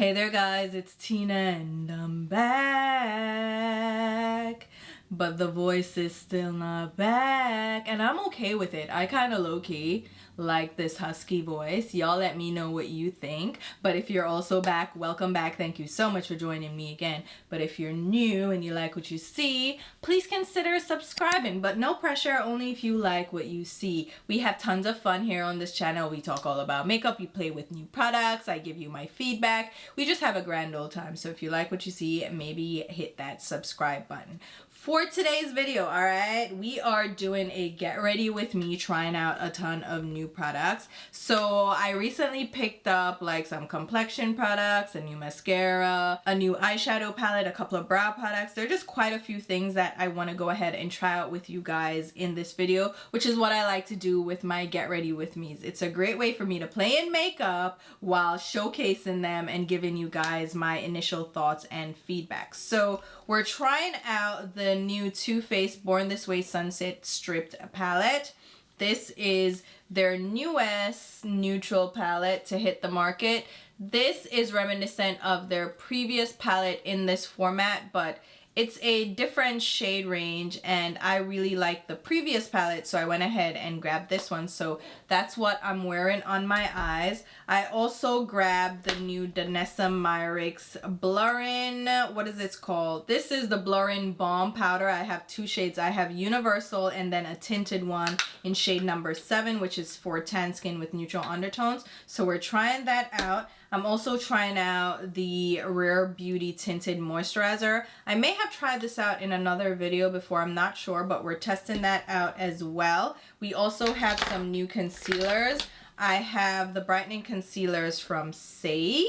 Hey there guys, it's Tina and I'm back. But the voice is still not back and I'm okay with it. I kind of low-key like this husky voice. Y'all let me know what you think. But if you're also back, welcome back. Thank you so much for joining me again. But if you're new and you like what you see, please consider subscribing. But no pressure, only if you like what you see. We have tons of fun here on this channel. We talk all about makeup, we play with new products, I give you my feedback. We just have a grand old time. So if you like what you see, maybe hit that subscribe button. For today's video, all right, we are doing a get ready with me, trying out a ton of new products. So I recently picked up like some complexion products, a new mascara, a new eyeshadow palette, a couple of brow products. There are just quite a few things that I want to go ahead and try out with you guys in this video, which is what I like to do with my get ready with me's. It's a great way for me to play in makeup while showcasing them and giving you guys my initial thoughts and feedback. So we're trying out the new Too Faced Born This Way Sunset Stripped palette. This is their newest neutral palette to hit the market. This is reminiscent of their previous palette in this format, but it's a different shade range and I really like the previous palette, so I went ahead and grabbed this one. So that's what I'm wearing on my eyes. I also grabbed the new Danessa Myricks blurring, what is this called? This is the blurring balm powder. I have two shades. I have universal and then a tinted one in shade number 7, which is for tan skin with neutral undertones. So we're trying that out. I'm also trying out the Rare Beauty tinted moisturizer. I may have tried this out in another video before, I'm not sure, but we're testing that out as well. We also have some new concealers. I have the brightening concealers from Say,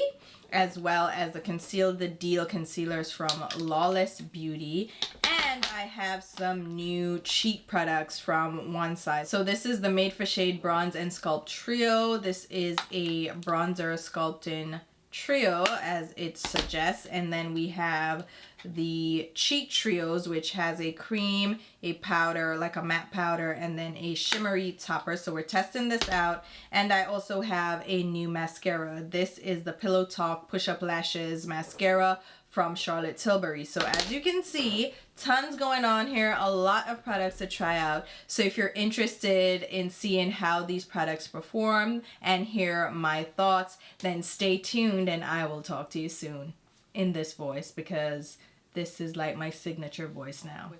as well as the Conceal the Deal concealers from Lawless Beauty. And I have some new cheek products from One Size. So this is the Made for Shade Bronze and Sculpt Trio. This is a bronzer sculpting trio as it suggests, and then we have the cheek trios, which has a cream, a powder, like a matte powder, and then a shimmery topper. So we're testing this out. And I also have a new mascara. This is the Pillow Talk Push Up Lashes mascara from Charlotte Tilbury. So as you can see, tons going on here, a lot of products to try out. So if you're interested in seeing how these products perform and hear my thoughts, then stay tuned and I will talk to you soon in this voice, because this is like my signature voice now.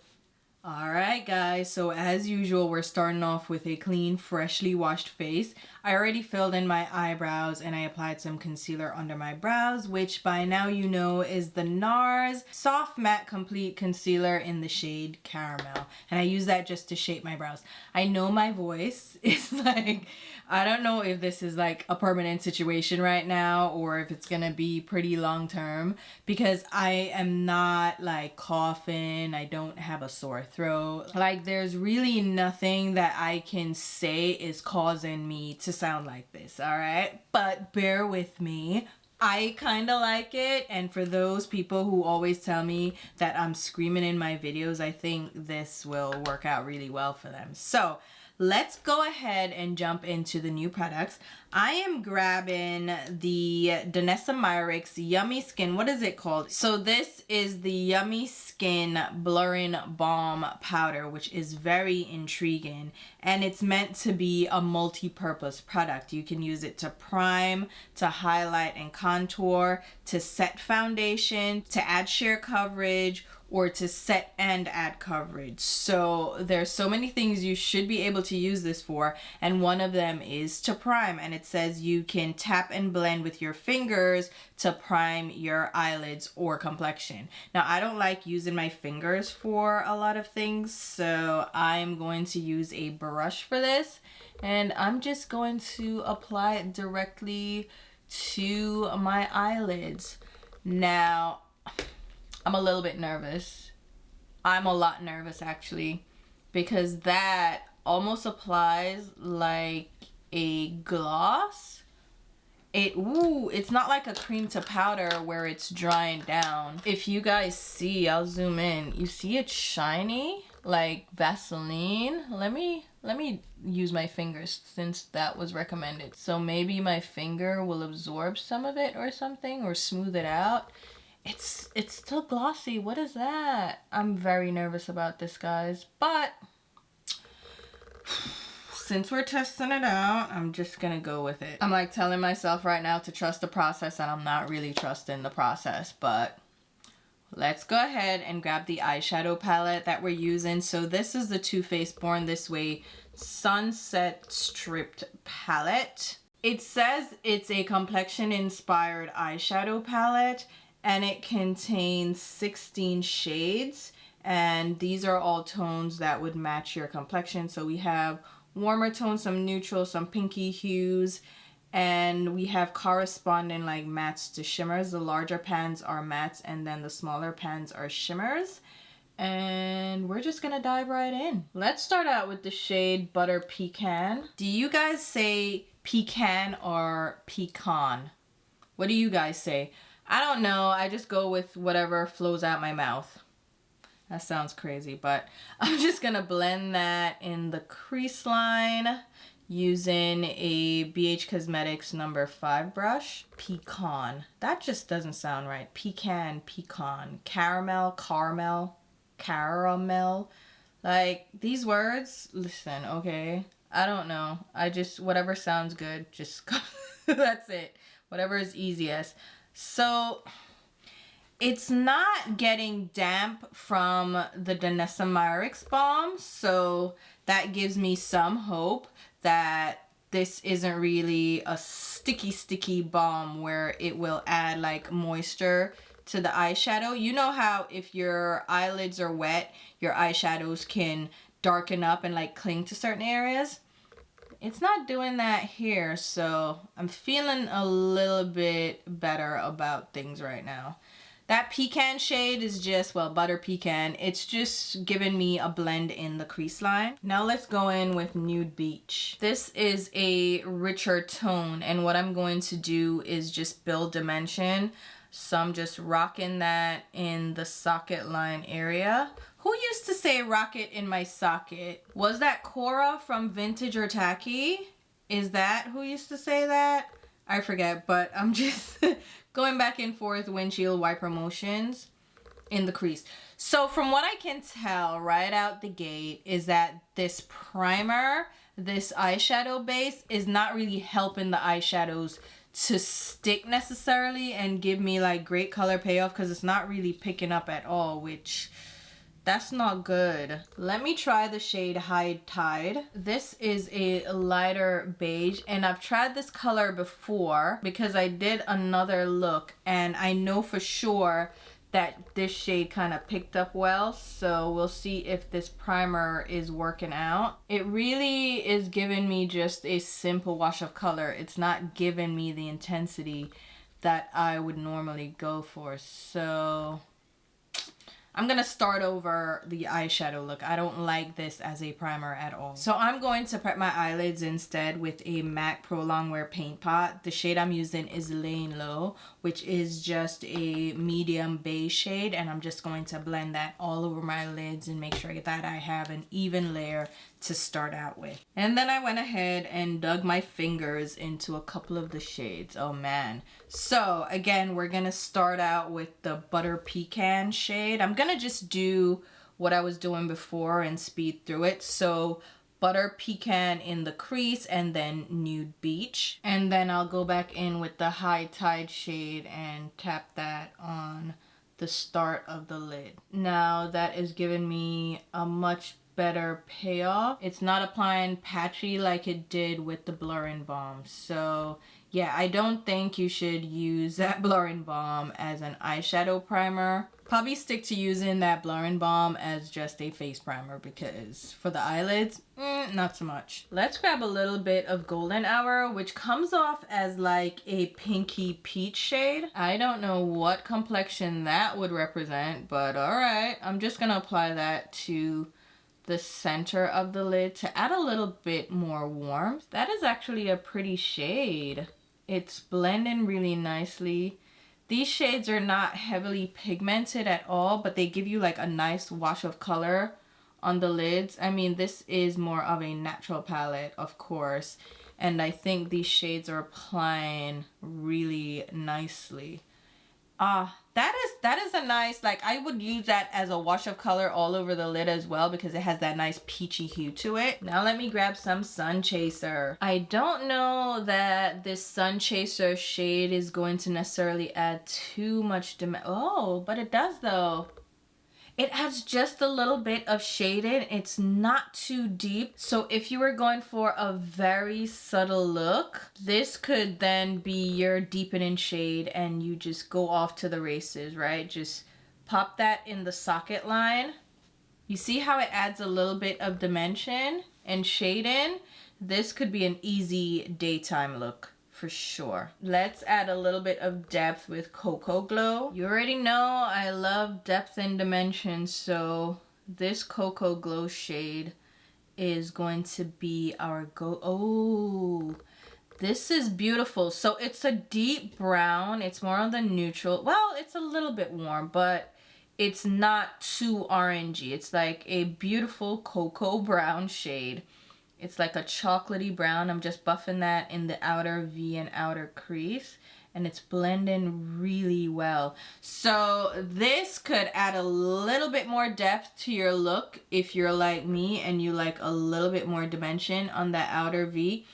Alright guys, so as usual, we're starting off with a clean, freshly washed face. I already filled in my eyebrows and I applied some concealer under my brows, which by now you know is the NARS Soft Matte Complete Concealer in the shade Caramel. And I use that just to shape my brows. I know my voice is like, I don't know if this is like a permanent situation right now or if it's gonna be pretty long term, because I am not like coughing, I don't have a sore throat. Like there's really nothing that I can say is causing me to sound like this, alright? But bear with me. I kind of like it, and for those people who always tell me that I'm screaming in my videos, I think this will work out really well for them. So let's go ahead and jump into the new products. I am grabbing the Danessa Myricks Yummy Skin. What is it called? So this is the Yummy Skin Blurring Balm Powder, which is very intriguing. And it's meant to be a multi-purpose product. You can use it to prime, to highlight and contour, to set foundation, to add sheer coverage, or to set and add coverage. So there's so many things you should be able to use this for, and one of them is to prime. And it says you can tap and blend with your fingers to prime your eyelids or complexion. Now I don't like using my fingers for a lot of things, so I'm going to use a brush for this, and I'm just going to apply it directly to my eyelids. Now I'm a little bit nervous. I'm a lot nervous actually, because that almost applies like a gloss. It's not like a cream to powder where it's drying down. If you guys see, I'll zoom in. You see it's shiny? like Vaseline. Let me use my fingers since that was recommended. So maybe my finger will absorb some of it or something, or smooth it out. It's still glossy. What is that? I'm very nervous about this, guys, but since we're testing it out, I'm just gonna go with it. I'm like telling myself right now to trust the process, and I'm not really trusting the process, but let's go ahead and grab the eyeshadow palette that we're using. So this is the Too Faced Born This Way Sunset Stripped Palette. It says it's a complexion inspired eyeshadow palette, and it contains 16 shades, and these are all tones that would match your complexion. So we have warmer tones, some neutral, some pinky hues, and we have corresponding like mattes to shimmers. The larger pans are mattes, and then the smaller pans are shimmers. And we're just gonna dive right in. Let's start out with the shade Butter Pecan. Do you guys say pecan or pecan? What do you guys say? I don't know. I just go with whatever flows out my mouth. That sounds crazy, but I'm just gonna blend that in the crease line using a BH Cosmetics number 5 brush. Pecan. That just doesn't sound right. Pecan, pecan, caramel, caramel. Like, these words, listen, okay? I don't know. I just, whatever sounds good, just go. That's it. Whatever is easiest. So it's not getting damp from the Danessa Myricks balm, so that gives me some hope that this isn't really a sticky balm where it will add like moisture to the eyeshadow. You know how if your eyelids are wet, your eyeshadows can darken up and like cling to certain areas? It's not doing that here, so I'm feeling a little bit better about things right now. That pecan shade is just, well, Butter Pecan. It's just giving me a blend in the crease line. Now let's go in with Nude Beach. This is a richer tone, and what I'm going to do is just build dimension. So I'm just rocking that in the socket line area. Who used to say rock it in my socket? Was that Cora from Vintage or Tacky? Is that who used to say that? I forget, but I'm just going back and forth windshield wiper motions in the crease. So from what I can tell right out the gate is that this primer, this eyeshadow base, is not really helping the eyeshadows to stick necessarily and give me like great color payoff, because it's not really picking up at all, which that's not good. Let me try the shade High Tide. This is a lighter beige, and I've tried this color before because I did another look, and I know for sure that this shade kind of picked up well. So we'll see if this primer is working out. It really is giving me just a simple wash of color. It's not giving me the intensity that I would normally go for. So I'm gonna start over the eyeshadow look. I don't like this as a primer at all. So I'm going to prep my eyelids instead with a MAC Pro Longwear Paint Pot. The shade I'm using is Laying Low, which is just a medium beige shade, and I'm just going to blend that all over my lids and make sure that I have an even layer to start out with. And then I went ahead and dug my fingers into a couple of the shades. Oh man. So again, we're gonna start out with the Butter Pecan shade. I'm gonna just do what I was doing before and speed through it. So Butter Pecan in the crease, and then Nude Beach. And then I'll go back in with the High Tide shade and tap that on the start of the lid. Now that is giving me a much better payoff. It's not applying patchy like it did with the blurring balm. So yeah, I don't think you should use that blurring balm as an eyeshadow primer. Probably stick to using that blurring balm as just a face primer, because for the eyelids, not so much. Let's grab a little bit of Golden Hour, which comes off as like a pinky peach shade. I don't know what complexion that would represent, but all right. I'm just gonna apply that to the center of the lid to add a little bit more warmth. That is actually a pretty shade. It's blending really nicely. These shades are not heavily pigmented at all, but they give you like a nice wash of color on the lids. I mean, this is more of a natural palette, of course, and I think these shades are applying really nicely. That is a nice, like, I would use that as a wash of color all over the lid as well because it has that nice peachy hue to it. Now let me grab some Sun Chaser. I don't know that this Sun Chaser shade is going to necessarily add too much oh, but it does though. It adds just a little bit of shading. It's not too deep. So if you were going for a very subtle look, this could then be your deepening shade and you just go off to the races, right? Just pop that in the socket line. You see how it adds a little bit of dimension and shading? This could be an easy daytime look. For sure. Let's add a little bit of depth with Cocoa Glow. You already know I love depth and dimension, so this Cocoa Glow shade is going to be our oh, this is beautiful. So it's a deep brown. It's more on the neutral. Well, it's a little bit warm, but it's not too orangey. It's like a beautiful cocoa brown shade. It's like a chocolatey brown. I'm just buffing that in the outer V and outer crease, and it's blending really well. So this could add a little bit more depth to your look if you're like me and you like a little bit more dimension on that outer V.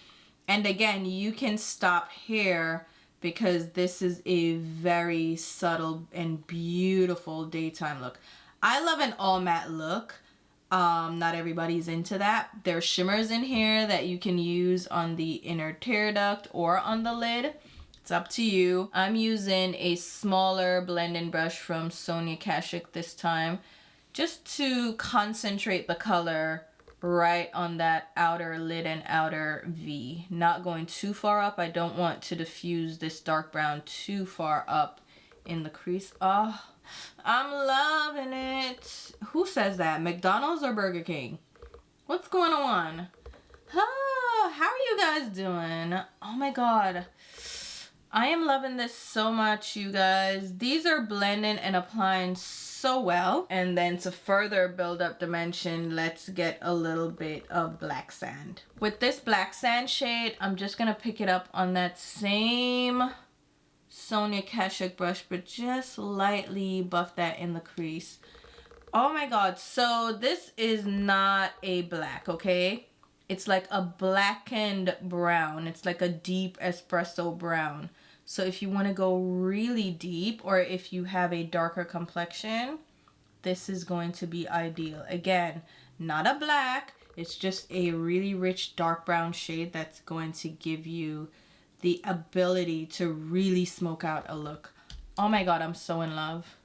And again, you can stop here because this is a very subtle and beautiful daytime look. I love an all matte look. Not everybody's into that. There's shimmers in here that you can use on the inner tear duct or on the lid. It's up to you. I'm using a smaller blending brush from Sonia Kashuk this time, just to concentrate the color right on that outer lid and outer V. Not going too far up. I don't want to diffuse this dark brown too far up in the crease. Oh, I'm loving it. Who says that? McDonald's or Burger King? What's going on? Oh, how are you guys doing? Oh my god. I am loving this so much, you guys. These are blending and applying so well. And then to further build up dimension, let's get a little bit of black sand. With this black sand shade, I'm just gonna pick it up on that same Sonia Kashuk brush, but just lightly buff that in the crease. Oh my god, so this is not a black, okay? It's like a blackened brown. It's like a deep espresso brown. So if you want to go really deep, or if you have a darker complexion, this is going to be ideal. Again, not a black, it's just a really rich dark brown shade that's going to give you the ability to really smoke out a look. Oh my god, I'm so in love.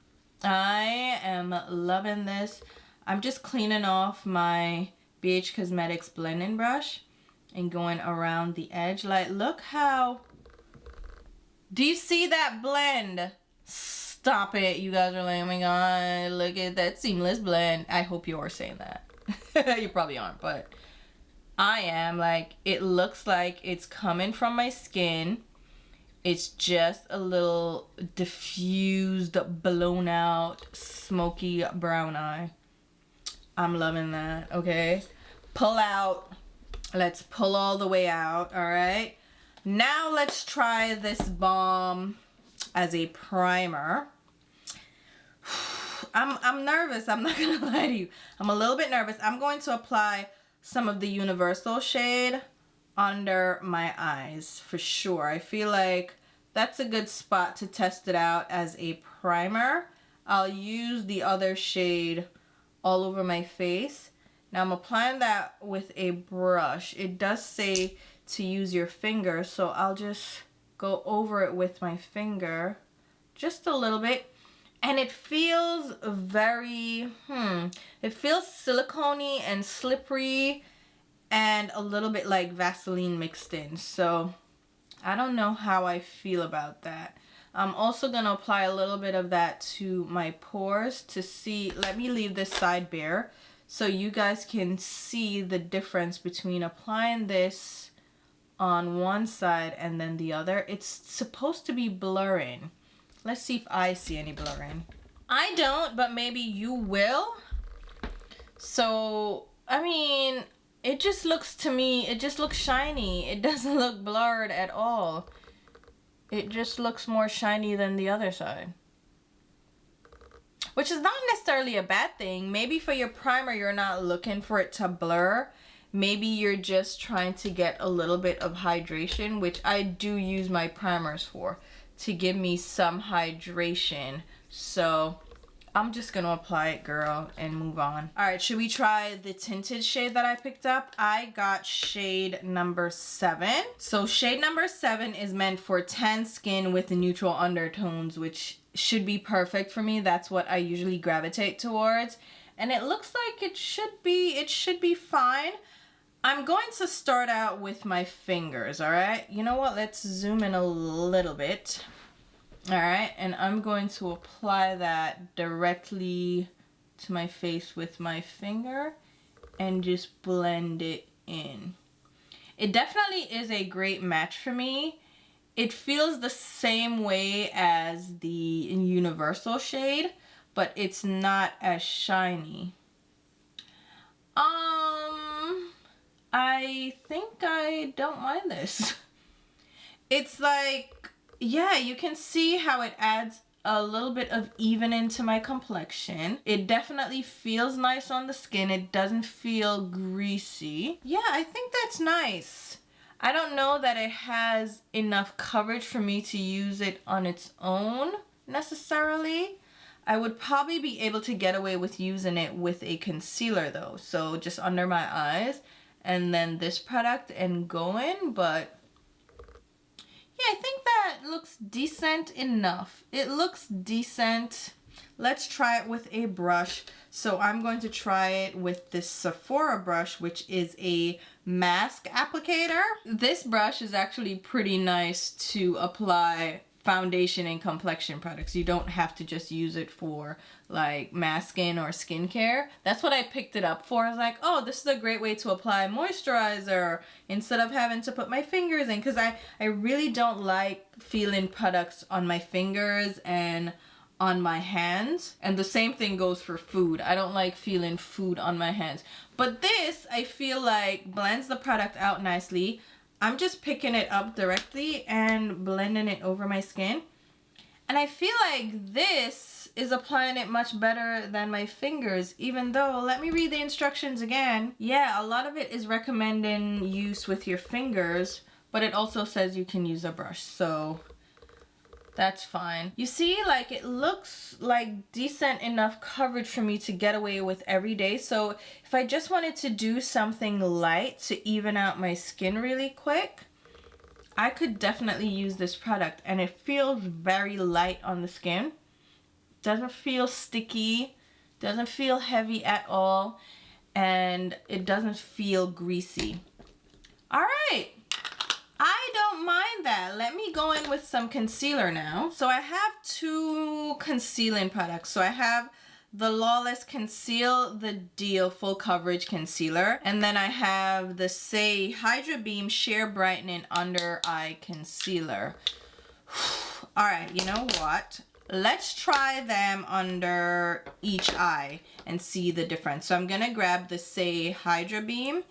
I am loving this. I'm just cleaning off my BH Cosmetics blending brush and going around the edge. Like, look how... Do you see that blend? Stop it. You guys are like, oh my god, look at that seamless blend. I hope you are saying that. You probably aren't, but I am. Like, it looks like it's coming from my skin. It's just a little diffused, blown out, smoky brown eye. I'm loving that, okay? Pull out. Let's pull all the way out, all right? Now let's try this balm as a primer. I'm nervous. I'm not gonna lie to you. I'm a little bit nervous. I'm going to apply some of the Universal shade under my eyes for sure. I feel like that's a good spot to test it out as a primer. I'll use the other shade all over my face. Now I'm applying that with a brush. It does say to use your finger, so I'll just go over it with my finger just a little bit. And it feels very, it feels silicone-y and slippery and a little bit like Vaseline mixed in. So I don't know how I feel about that. I'm also going to apply a little bit of that to my pores to see. Let me leave this side bare so you guys can see the difference between applying this on one side and then the other. It's supposed to be blurring. Let's see if I see any blurring. I don't, but maybe you will. So, I mean, it just looks to me, it just looks shiny. It doesn't look blurred at all. It just looks more shiny than the other side. Which is not necessarily a bad thing. Maybe for your primer, you're not looking for it to blur. Maybe you're just trying to get a little bit of hydration, which I do use my primers for, to give me some hydration. So I'm just gonna apply it, girl, and move on. All right, should we try the tinted shade that I picked up? I got shade number 7. So shade number 7 is meant for tan skin with neutral undertones, which should be perfect for me. That's what I usually gravitate towards. And it looks like it should be fine. I'm going to start out with my fingers, all right? You know what? Let's zoom in a little bit. All right, and I'm going to apply that directly to my face with my finger and just blend it in. It definitely is a great match for me. It feels the same way as the universal shade, but it's not as shiny. I think I don't mind this. It's like, yeah, you can see how it adds a little bit of even into my complexion. It definitely feels nice on the skin. It doesn't feel greasy. Yeah, I think that's nice. I don't know that it has enough coverage for me to use it on its own necessarily. I would probably be able to get away with using it with a concealer though. So just under my eyes and then this product and go in, but yeah, I think that looks decent enough. It looks decent. Let's try it with a brush. So I'm going to try it with this Sephora brush, which is a mask applicator. This brush is actually pretty nice to apply foundation and complexion products. You don't have to just use it for like masking or skincare. That's what I picked it up for. I was like, oh, this is a great way to apply moisturizer instead of having to put my fingers in, because I really don't like feeling products on my fingers and on my hands. And the same thing goes for food. I don't like feeling food on my hands. But this, I feel like, blends the product out nicely. I'm just picking it up directly and blending it over my skin. And I feel like this is applying it much better than my fingers, even though, let me read the instructions again. Yeah, a lot of it is recommending use with your fingers, but it also says you can use a brush, so that's fine. You see, like, it looks like decent enough coverage for me to get away with every day. So if I just wanted to do something light to even out my skin really quick, I could definitely use this product. And it feels very light on the skin. Doesn't feel sticky, doesn't feel heavy at all, and it doesn't feel greasy. All right. I don't mind that. Let me go in with some concealer now. So I have 2 concealing products. So I have the Lawless Conceal the Deal Full Coverage Concealer. And then I have the Say Hydra Beam Sheer Brightening Under Eye Concealer. All right, you know what? Let's try them under each eye and see the difference. So I'm gonna grab the Say Hydra Beam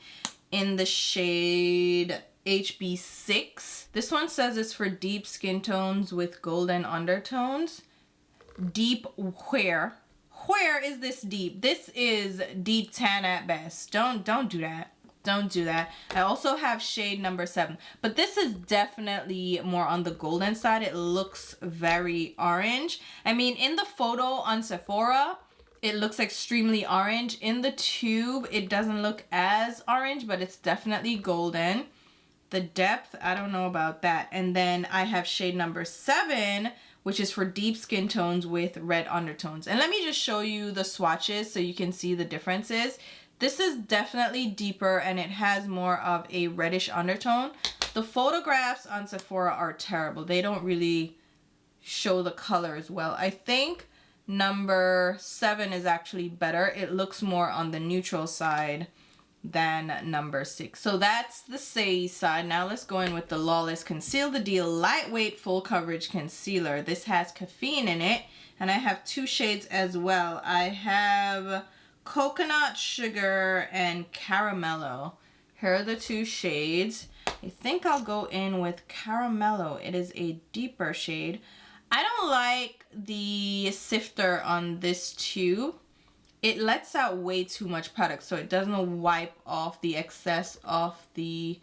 in the shade HB6. This one says it's for deep skin tones with golden undertones. Deep where? Where is this deep? This is deep tan at best. Don't do that. Don't do that. I also have shade number 7, but this is definitely more on the golden side. It looks very orange. I mean, in the photo on Sephora, it looks extremely orange. In the tube, it doesn't look as orange, but it's definitely golden. The depth, I don't know about that. And then I have shade number 7, which is for deep skin tones with red undertones. And let me just show you the swatches so you can see the differences. This is definitely deeper and it has more of a reddish undertone. The photographs on Sephora are terrible. They don't really show the colors well. I think number 7 is actually better. It looks more on the neutral side than number 6. So that's the Say side. Now let's go in with the Lawless Conceal the Deal Lightweight Full Coverage Concealer. This has caffeine in it, and I have 2 shades as well. I have Coconut Sugar and Caramello. Here are the two shades. I think I'll go in with Caramello. It is a deeper shade. I don't like the sifter on this tube. It lets out way too much product, so it doesn't wipe off the excess of the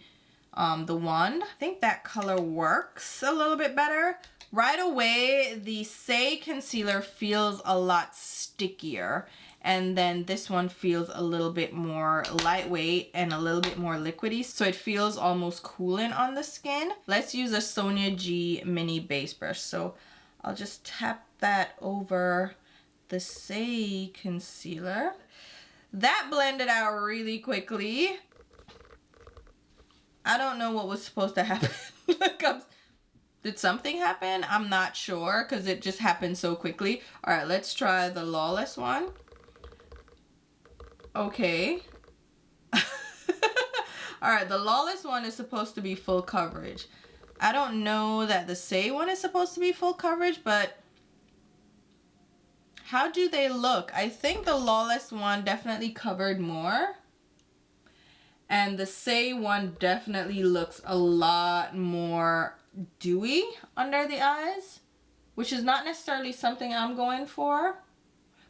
wand. I think that color works a little bit better. Right away, the Say concealer feels a lot stickier, and then this one feels a little bit more lightweight and a little bit more liquidy, so it feels almost cooling on the skin. Let's use a Sonia G mini base brush. So I'll just tap that over the Say concealer. That blended out really quickly. I don't know what was supposed to happen. Did something happen? I'm not sure because it just happened so quickly. All right, let's try the Lawless one. Okay. All right, the Lawless one is supposed to be full coverage. I don't know that the Say one is supposed to be full coverage, but how do they look? I think the Lawless one definitely covered more. And the Say one definitely looks a lot more dewy under the eyes, which is not necessarily something I'm going for.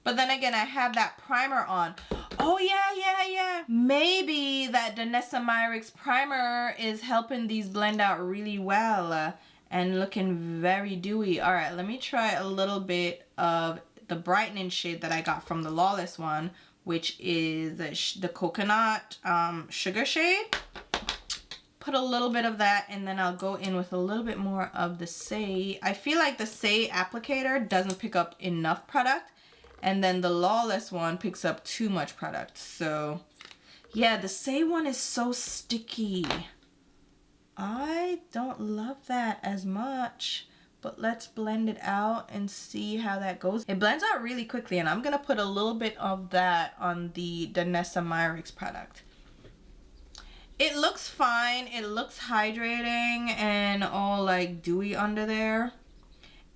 But then again, I have that primer on. Oh yeah. Maybe that Danessa Myricks primer is helping these blend out really well and looking very dewy. All right, let me try a little bit of the brightening shade that I got from the Lawless one, which is the Coconut Sugar shade. Put a little bit of that, and then I'll go in with a little bit more of the Say. I feel like the Say applicator doesn't pick up enough product, and then the Lawless one picks up too much product. So yeah, the Say one is so sticky. I don't love that as much, but let's blend it out and see how that goes. It blends out really quickly, and I'm gonna put a little bit of that on the Danessa Myricks product. It looks fine. It looks hydrating and all like dewy under there.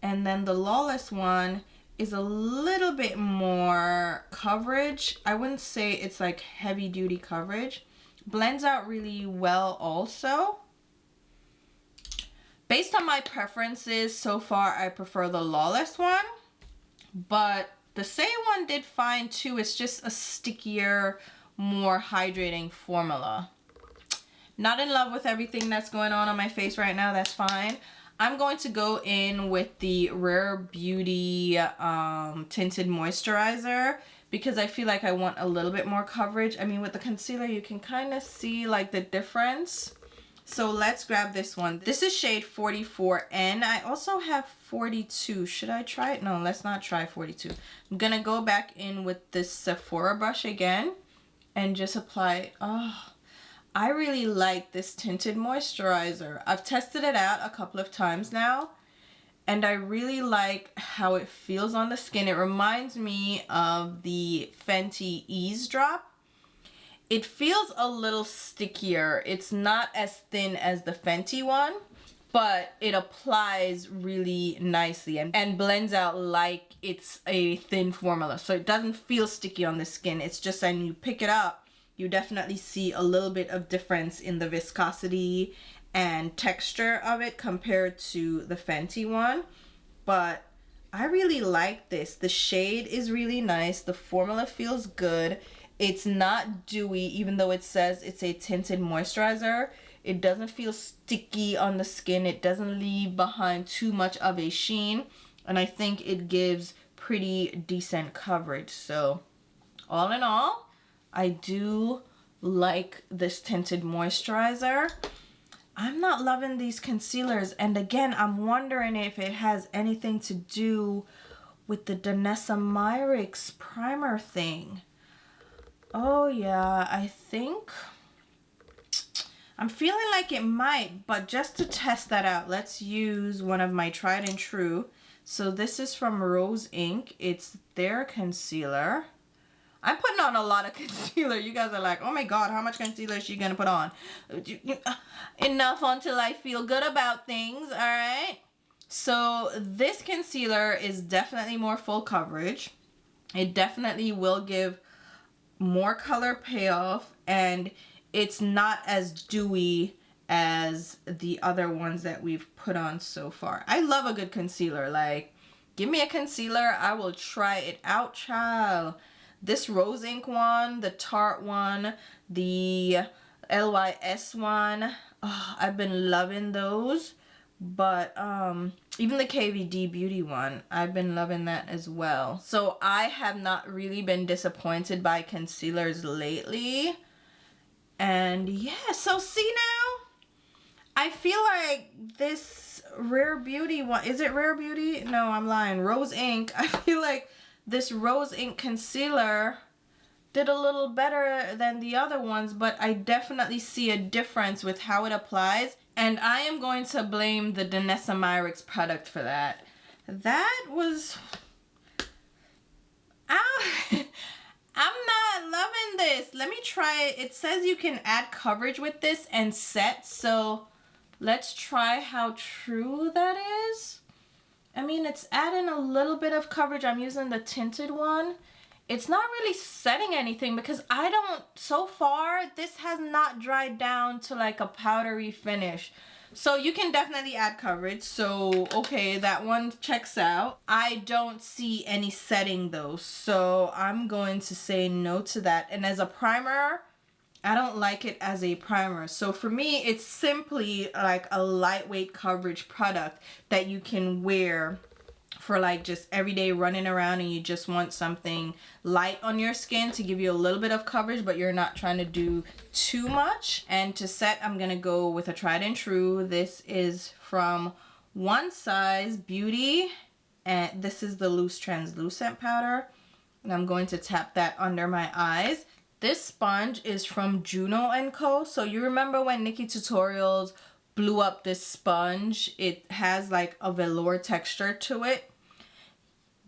And then the Lawless one is a little bit more coverage. I wouldn't say it's like heavy duty coverage. Blends out really well also. Based on my preferences, so far I prefer the Lawless one. But the Say one did fine too. It's just a stickier, more hydrating formula. Not in love with everything that's going on my face right now. That's fine. I'm going to go in with the Rare Beauty Tinted Moisturizer because I feel like I want a little bit more coverage. I mean, with the concealer, you can kind of see like the difference. So let's grab this one. This is shade 44N. I also have 42. Should I try it? No, let's not try 42. I'm going to go back in with this Sephora brush again and just apply. Oh, I really like this tinted moisturizer. I've tested it out a couple of times now, and I really like how it feels on the skin. It reminds me of the Fenty Ease Drop. It feels a little stickier. It's not as thin as the Fenty one, but it applies really nicely and blends out like it's a thin formula. So it doesn't feel sticky on the skin. It's just when you pick it up, you definitely see a little bit of difference in the viscosity and texture of it compared to the Fenty one. But I really like this. The shade is really nice. The formula feels good. It's not dewy, even though it says it's a tinted moisturizer. It doesn't feel sticky on the skin. It doesn't leave behind too much of a sheen. And I think it gives pretty decent coverage. So all in all, I do like this tinted moisturizer. I'm not loving these concealers. And again, I'm wondering if it has anything to do with the Danessa Myricks primer thing. Oh yeah, I think I'm feeling like it might, but just to test that out, let's use one of my tried and true. So this is from Rose Inc. It's their concealer. I'm putting on a lot of concealer. You guys are like, oh my god, how much concealer is she gonna put on? Enough until I feel good about things, all right? So this concealer is definitely more full coverage. It definitely will give more color payoff, and it's not as dewy as the other ones that we've put on so far. I love a good concealer. Like, give me a concealer, I will try it out, child. This Rose Ink one, the Tarte one, the LYS one, oh, I've been loving those. But even the KVD Beauty one, I've been loving that as well. So I have not really been disappointed by concealers lately. And yeah, so see now, I feel like this Rare Beauty one, is it Rare Beauty? No, I'm lying. Rose Ink. I feel like this Rose Ink concealer did a little better than the other ones, but I definitely see a difference with how it applies. And I am going to blame the Danessa Myricks product for that. That was... I'm not loving this. Let me try it. It says you can add coverage with this and set, so let's try how true that is. I mean, it's adding a little bit of coverage. I'm using the tinted one. It's not really setting anything because I don't, so far, this has not dried down to like a powdery finish. So you can definitely add coverage. So, okay, that one checks out. I don't see any setting though. So I'm going to say no to that. And as a primer, I don't like it as a primer. So for me, it's simply like a lightweight coverage product that you can wear for like just everyday running around, and you just want something light on your skin to give you a little bit of coverage, but you're not trying to do too much. And to set, I'm gonna go with a tried and true. This is from One Size Beauty, and this is the loose translucent powder, and I'm going to tap that under my eyes. This sponge is from Juno & Co. So you remember when Nikki Tutorials blew up this sponge? It has like a velour texture to it.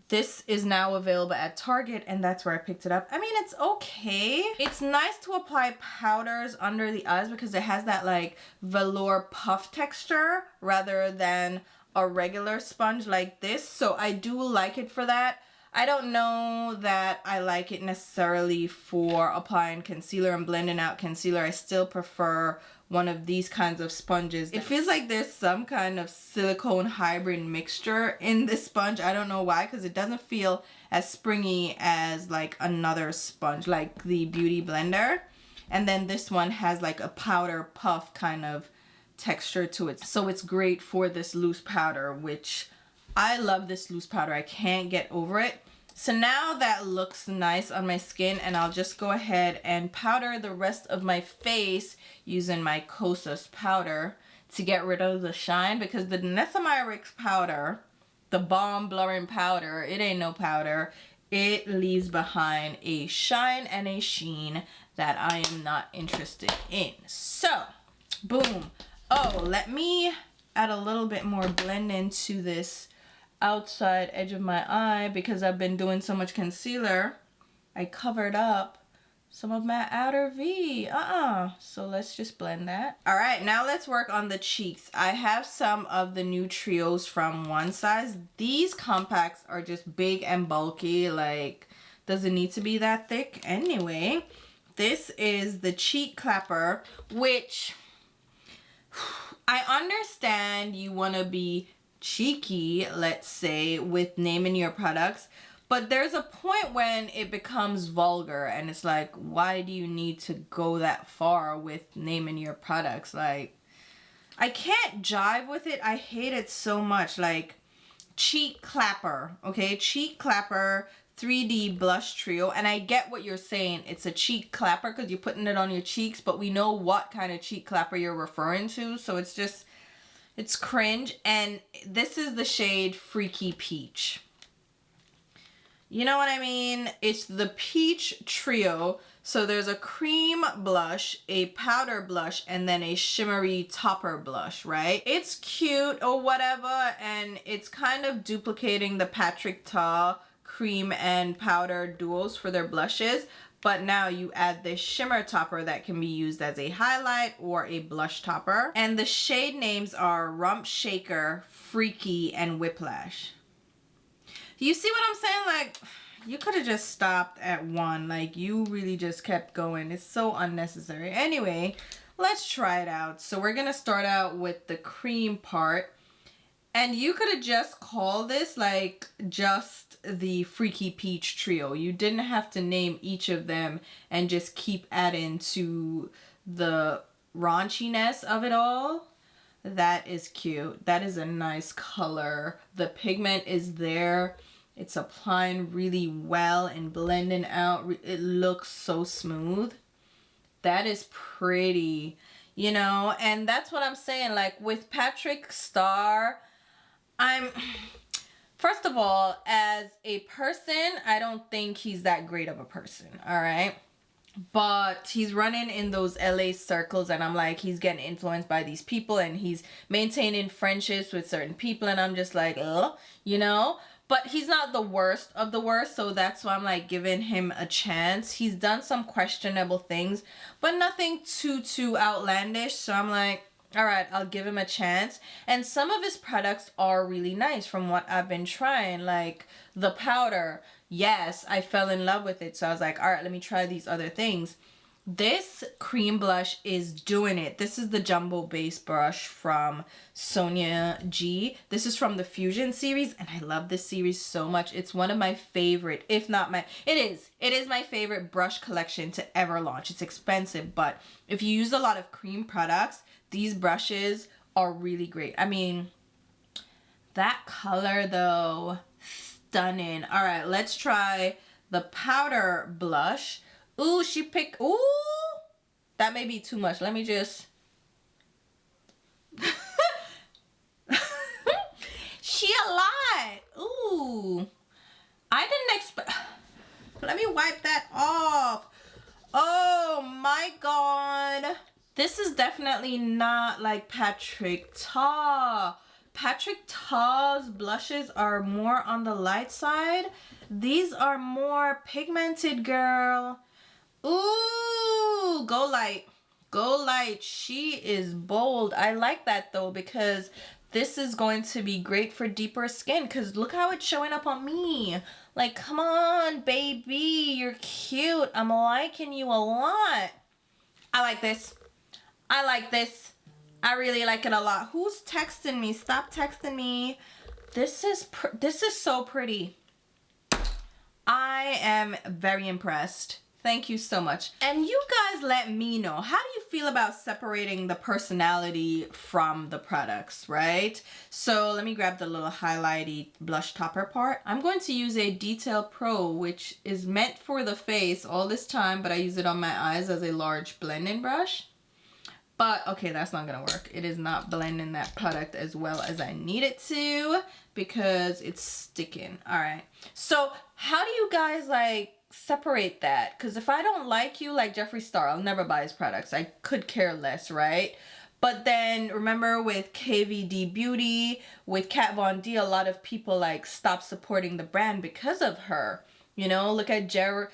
This is now available at Target, and that's where I picked it up. I mean, it's okay. It's nice to apply powders under the eyes because it has that like velour puff texture rather than a regular sponge like this. So I do like it for that. I don't know that I like it necessarily for applying concealer and blending out concealer. I still prefer one of these kinds of sponges. It feels like there's some kind of silicone hybrid mixture in this sponge. I don't know why, because it doesn't feel as springy as like another sponge, like the Beauty Blender. And then this one has like a powder puff kind of texture to it. So it's great for this loose powder, which I love this loose powder. I can't get over it. So now that looks nice on my skin, and I'll just go ahead and powder the rest of my face using my Kosas powder to get rid of the shine, because the Danessa Myricks powder, the balm blurring powder, it ain't no powder. It leaves behind a shine and a sheen that I am not interested in. So, boom. Oh, let me add a little bit more blend into this outside edge of my eye because I've been doing so much concealer. I covered up some of my outer V. So let's just blend that. All right, now let's work on the cheeks. I have some of the new trios from One Size. These compacts are just big and bulky. Like, doesn't need to be that thick. Anyway, this is the cheek clapper, which I understand you want to be cheeky, let's say, with naming your products, but there's a point when it becomes vulgar, and it's like, why do you need to go that far with naming your products? Like, I can't jive with it. I hate it so much. Like, cheek clapper, okay? Cheek clapper 3D blush trio. And I get what you're saying. It's a cheek clapper because you're putting it on your cheeks, but we know what kind of cheek clapper you're referring to, so it's just, it's cringe. And this is the shade Freaky Peach. You know what I mean? It's the Peach Trio. So there's a cream blush, a powder blush, and then a shimmery topper blush, right? It's cute or whatever, and it's kind of duplicating the Patrick Ta cream and powder duos for their blushes. But now you add this shimmer topper that can be used as a highlight or a blush topper. And the shade names are Rump Shaker, Freaky, and Whiplash. You see what I'm saying? Like, You could have just stopped at one. Like, you really just kept going. It's so unnecessary. Anyway, let's try it out. So we're going to start out with the cream part. And you could have just called this, like, just the Freaky Peach Trio. You didn't have to name each of them and just keep adding to the raunchiness of it all. That is cute. That is a nice color. The pigment is there. It's applying really well and blending out. It looks so smooth. That is pretty, you know, and that's what I'm saying. Like with Patrick Starrr, first of all, as a person, I don't think he's that great of a person, all right? But he's running in those LA circles, and I'm like, he's getting influenced by these people, and he's maintaining friendships with certain people, and I'm just like, ugh, you know? But he's not the worst of the worst, so that's why I'm like giving him a chance. He's done some questionable things, but nothing too outlandish, so I'm like, all right, I'll give him a chance. And some of his products are really nice from what I've been trying, like the powder. Yes, I fell in love with it, so I was like, all right, let me try these other things. This cream blush is doing it. This is the Jumbo Base Brush from Sonia G. This is from the Fusion series, and I love this series so much. It's one of my favorite, if not my, it is my favorite brush collection to ever launch. It's expensive, but if you use a lot of cream products, these brushes are really great. I mean, that color though, stunning. All right, let's try the powder blush. Ooh, she picked, ooh, that may be too much. Let me just, she a lot. Ooh, I didn't expect, let me wipe that off. Oh my God. This is definitely not like Patrick Ta. Patrick Ta's blushes are more on the light side. These are more pigmented, girl. Ooh, go light. Go light. She is bold. I like that though, because this is going to be great for deeper skin, because look how it's showing up on me. Like, come on, baby. You're cute. I'm liking you a lot. I like this. I like this. I really like it a lot. Who's texting me? Stop texting me. This is so pretty. I am very impressed. Thank you so much. And you guys let me know, how do you feel about separating the personality from the products, right? So let me grab the little highlighty blush topper part. I'm going to use a Detail Pro, which is meant for the face all this time, but I use it on my eyes as a large blending brush. But okay, that's not gonna work. It is not blending that product as well as I need it to, because it's sticking. All right, so how do you guys like separate that? Because if I don't like you, like Jeffree Star, I'll never buy his products. I could care less, right? But then remember with KVD Beauty, with Kat Von D, a lot of people like stop supporting the brand because of her. You know, look at Jared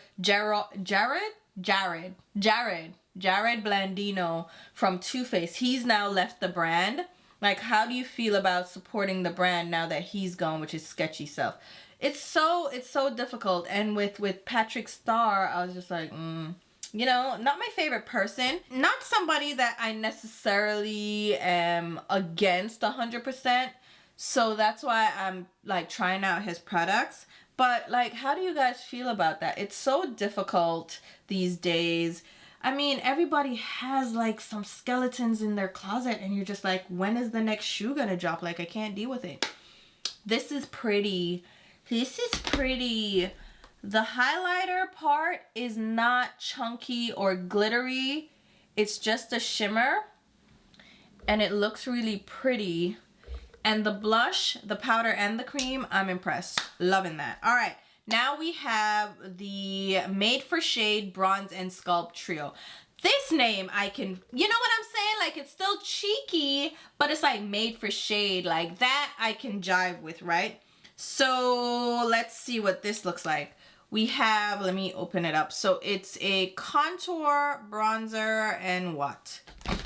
Blandino from Too Faced. He's now left the brand. Like, how do you feel about supporting the brand now that he's gone, which is sketchy self? It's so difficult. And with Patrick Starrr, I was just like, you know, not my favorite person. Not somebody that I necessarily am against 100%. So that's why I'm like trying out his products. But like, how do you guys feel about that? It's so difficult these days. I mean, everybody has like some skeletons in their closet, and you're just like, when is the next shoe gonna drop? Like, I can't deal with it. This is pretty. This is pretty. The highlighter part is not chunky or glittery. It's just a shimmer, and it looks really pretty. And the blush, the powder, and the cream, I'm impressed. Loving that. All right. Now we have the Made for Shade Bronze and Sculpt Trio. This name I can, you know what I'm saying? Like, it's still cheeky, but it's like Made for Shade. Like, that I can jive with, right? So let's see what this looks like. We have, let me open it up. So it's a contour, bronzer, and what?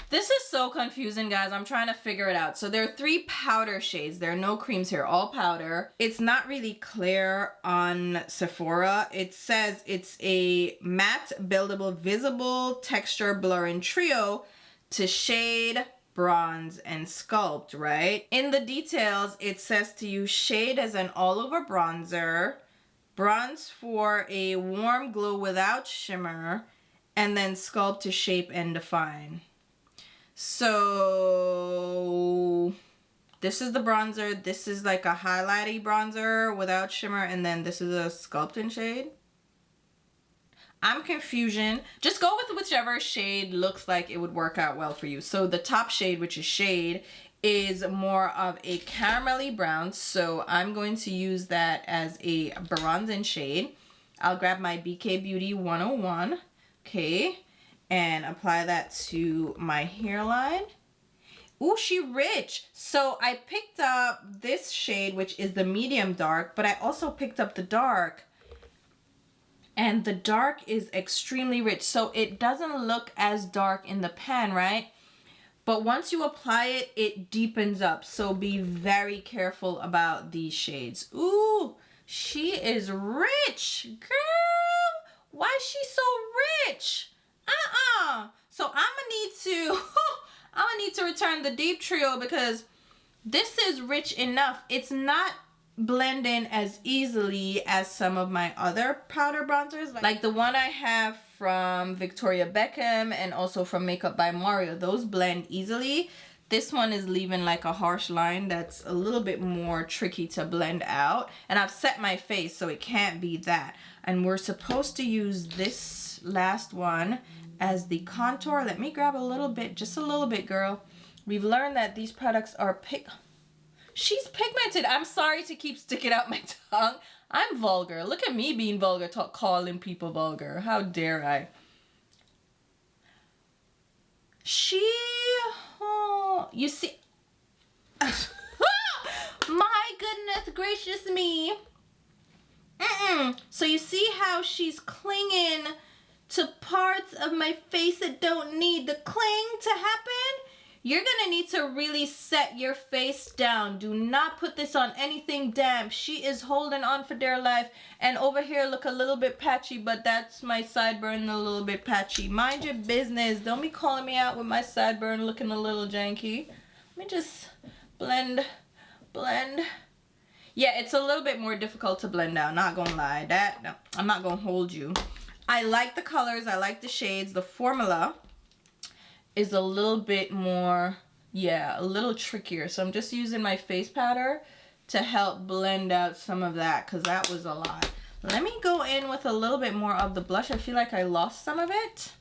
This is so confusing, guys. I'm trying to figure it out. So there are 3 powder shades. There are no creams here, all powder. It's not really clear on Sephora. It says it's a matte, buildable, visible texture blurring trio to shade, bronze, and sculpt, right? In the details, it says to use shade as an all-over bronzer, bronze for a warm glow without shimmer, and then sculpt to shape and define. So this is the bronzer, this is like a highlighty bronzer without shimmer, and then this is a sculpting shade. I'm confusion. Just go with whichever shade looks like it would work out well for you. So the top shade, which is shade, is more of a caramelly brown, so I'm going to use that as a bronzing shade. I'll grab my BK Beauty 101, okay, and apply that to my hairline. Ooh, she rich. So I picked up this shade, which is the medium dark, but I also picked up the dark. And the dark is extremely rich. So it doesn't look as dark in the pan, right? But once you apply it, it deepens up. So be very careful about these shades. Ooh, she is rich. Girl, why is she so rich? So I'm gonna need to return the deep trio because this is rich enough. It's not blending as easily as some of my other powder bronzers, like the one I have from Victoria Beckham and also from Makeup by Mario. Those blend easily. This one is leaving like a harsh line that's a little bit more tricky to blend out, and I've set my face so it can't be that. And we're supposed to use this last one as the contour. Let me grab a little bit, just a little bit, girl. We've learned that these products are she's pigmented. I'm sorry to keep sticking out my tongue. I'm vulgar. Look at me being vulgar, calling people vulgar. How dare I? You see, my goodness gracious me. So you see how she's clinging to parts of my face that don't need the cling to happen? You're gonna need to really set your face down. Do not put this on anything damp. She is holding on for dear life. And over here look a little bit patchy, but that's my sideburn a little bit patchy. Mind your business. Don't be calling me out with my sideburn looking a little janky. Let me just blend. Yeah, it's a little bit more difficult to blend out, not gonna lie. No, I'm not gonna hold you. I like the colors, I like the shades. The formula is a little bit more, yeah, a little trickier. So I'm just using my face powder to help blend out some of that because that was a lot. Let me go in with a little bit more of the blush. I feel like I lost some of it.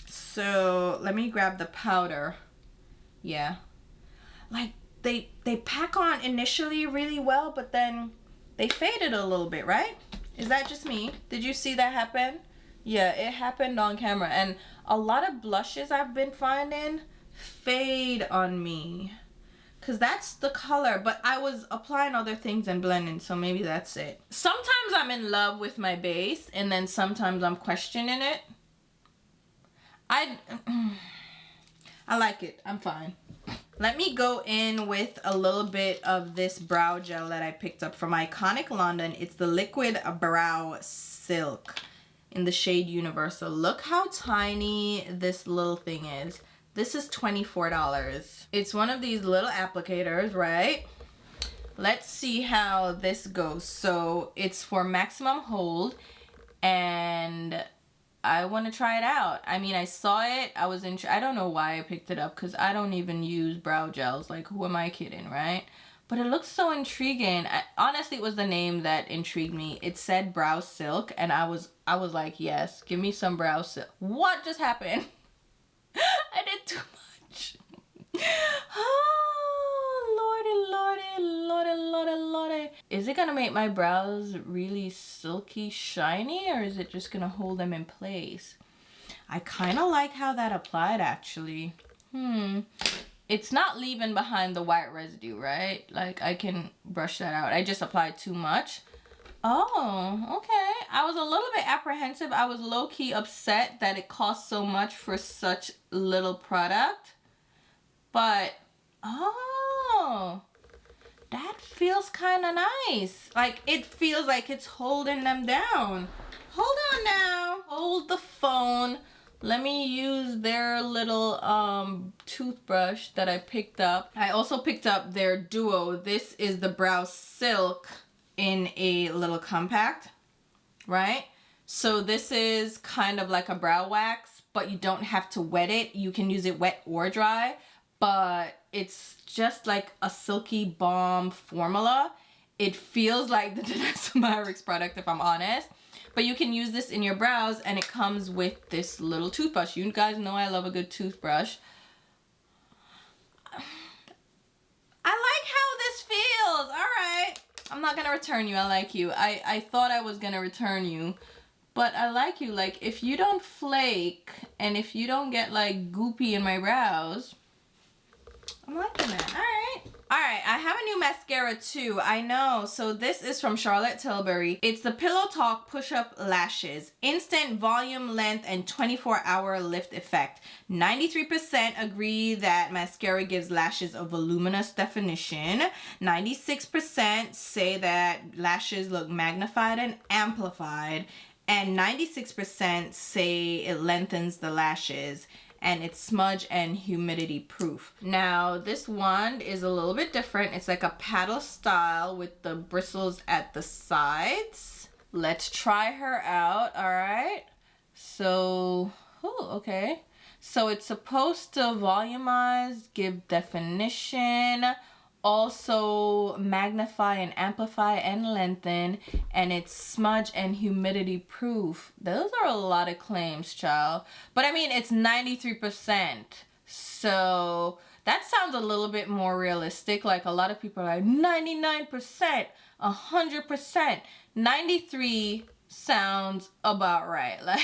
So let me grab the powder. Yeah. Like they pack on initially really well, but then they faded a little bit, right? Is that just me? Did you see that happen? Yeah, it happened on camera. And a lot of blushes I've been finding fade on me because that's the color, but I was applying other things and blending, so maybe that's it. Sometimes I'm in love with my base and then sometimes I'm questioning it. I like it. I'm fine. Let me go in with a little bit of this brow gel that I picked up from Iconic London. It's the Liquid Brow Silk in the shade Universal. Look how tiny this little thing is. This is $24. It's one of these little applicators, right? Let's see how this goes. So it's for maximum hold and I want to try it out. I mean, I saw it. I don't know why I picked it up because I don't even use brow gels. Like, who am I kidding, right? But it looks so intriguing. Honestly, it was the name that intrigued me. It said brow silk and I was like, yes, give me some brow silk. What just happened? I did too much. Lordy. Is it gonna make my brows really silky shiny or is it just gonna hold them in place? I kind of like how that applied actually. It's not leaving behind the white residue, right? Like I can brush that out. I just applied too much. Oh, okay. I was a little bit apprehensive. I was low-key upset that it cost so much for such little product. but oh, that feels kind of nice. Like, it feels like it's holding them down. Hold on now. Hold the phone. Let me use their little toothbrush that I picked up. I also picked up their Duo. This is the Brow Silk in a little compact, right? So this is kind of like a brow wax, but you don't have to wet it. You can use it wet or dry, but it's just like a silky balm formula. It feels like the Danessa Myricks product, if I'm honest. But you can use this in your brows, and it comes with this little toothbrush. You guys know I love a good toothbrush. I like how this feels. All right. I'm not going to return you. I like you. I thought I was going to return you, but I like you. Like, if you don't flake and if you don't get like goopy in my brows, I'm liking that. All right. All right, I have a new mascara too, I know. So this is from Charlotte Tilbury. It's the Pillow Talk Push-Up Lashes. Instant volume, length, and 24-hour lift effect. 93% agree that mascara gives lashes a voluminous definition. 96% say that lashes look magnified and amplified. And 96% say it lengthens the lashes. And it's smudge and humidity proof. Now this wand is a little bit different. It's like a paddle style with the bristles at the sides. Let's try her out. All right, so okay, so it's supposed to volumize, give definition, also magnify and amplify and lengthen, and it's smudge and humidity proof. Those are a lot of claims, child, but I mean, it's 93%, so that sounds a little bit more realistic. Like, a lot of people are like 99%, 100%. 93 sounds about right. Like,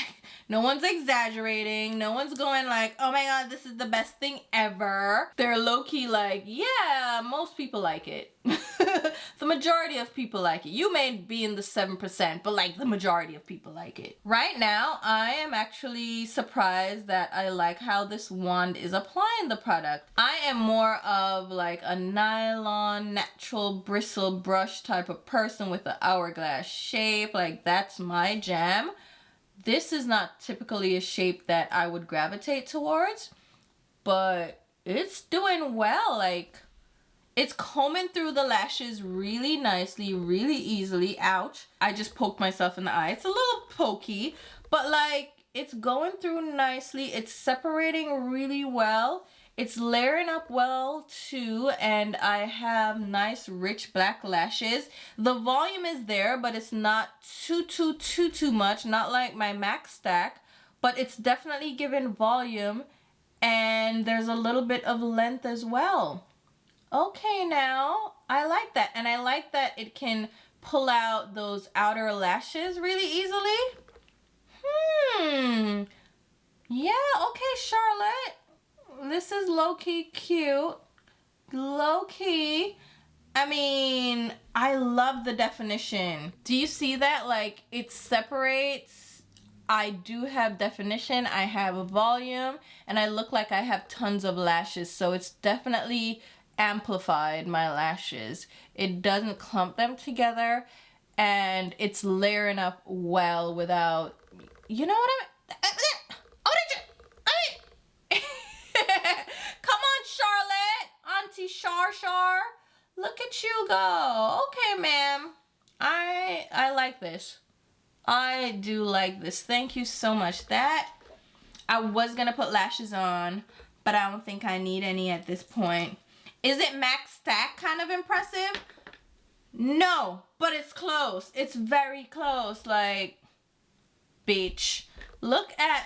no one's exaggerating. No one's going like, oh my god, this is the best thing ever. They're low-key like, yeah, most people like it. The majority of people like it. You may be in the 7%, but like the majority of people like it. Right now, I am actually surprised that I like how this wand is applying the product. I am more of like a nylon natural bristle brush type of person with an hourglass shape. Like, that's my jam. This is not typically a shape that I would gravitate towards, but it's doing well. Like, it's combing through the lashes really nicely, really easily. Ouch. I just poked myself in the eye. It's a little pokey, but like, it's going through nicely. It's separating really well. It's layering up well too, and I have nice rich black lashes. The volume is there, but it's not too much, not like my MAC stack, but it's definitely giving volume, and there's a little bit of length as well. Okay, now I like that, and I like that it can pull out those outer lashes really easily. Yeah, okay, Charlotte. This is low-key cute. Low-key. I mean, I love the definition. Do you see that? Like, it separates. I do have definition. I have a volume. And I look like I have tons of lashes. So it's definitely amplified my lashes. It doesn't clump them together. And it's layering up well without... You know what I mean? Oh, did you? Come on, Charlotte. Auntie Shar. Look at you go. Okay, ma'am. I like this. I do like this. Thank you so much. That, I was going to put lashes on, but I don't think I need any at this point. Is it MAC stack kind of impressive? No, but it's close. It's very close. Like, bitch. Look at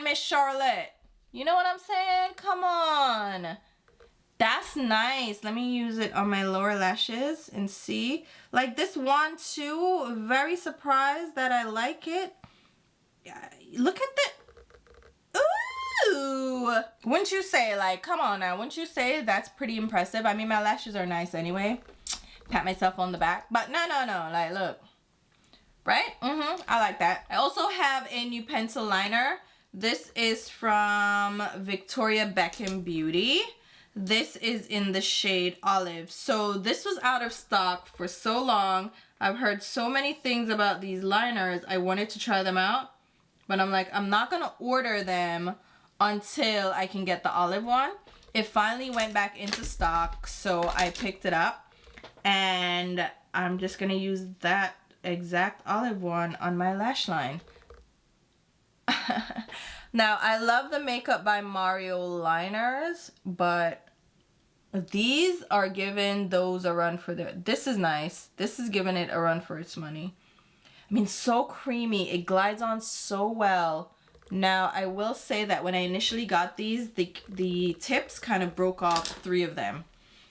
Miss Charlotte. You know what I'm saying? Come on. That's nice. Let me use it on my lower lashes and see. Like, this wand too, very surprised that I like it. Look at the... Ooh! Wouldn't you say, like, come on now. Wouldn't you say that's pretty impressive? I mean, my lashes are nice anyway. Pat myself on the back. But no. Like, look. Right? I like that. I also have a new pencil liner. This is from Victoria Beckham Beauty. This is in the shade Olive. So this was out of stock for so long. I've heard so many things about these liners. I wanted to try them out, but I'm like, I'm not gonna order them until I can get the Olive one. It finally went back into stock, so I picked it up, and I'm just gonna use that exact Olive one on my lash line. Now, I love the Makeup by Mario liners, but these are giving those a run for their... This is nice. This is giving it a run for its money. I mean, so creamy. It glides on so well. Now, I will say that when I initially got these, the tips kind of broke off 3 of them,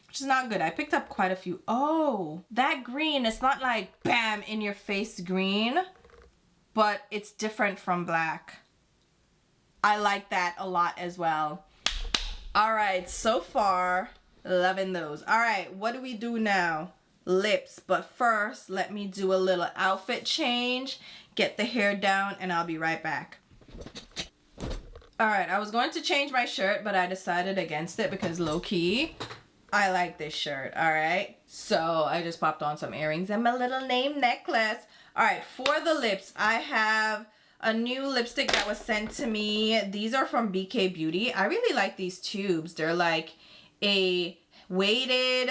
which is not good. I picked up quite a few. Oh, that green, it's not like bam, in your face green, but it's different from black. I like that a lot as well. All right, so far, loving those. All right, what do we do now? Lips, but first, let me do a little outfit change, get the hair down, and I'll be right back. All right, I was going to change my shirt, but I decided against it because low-key, I like this shirt, all right? So I just popped on some earrings and my little name necklace. All right, for the lips, I have a new lipstick that was sent to me. These are from BK Beauty. I really like these tubes. They're like a weighted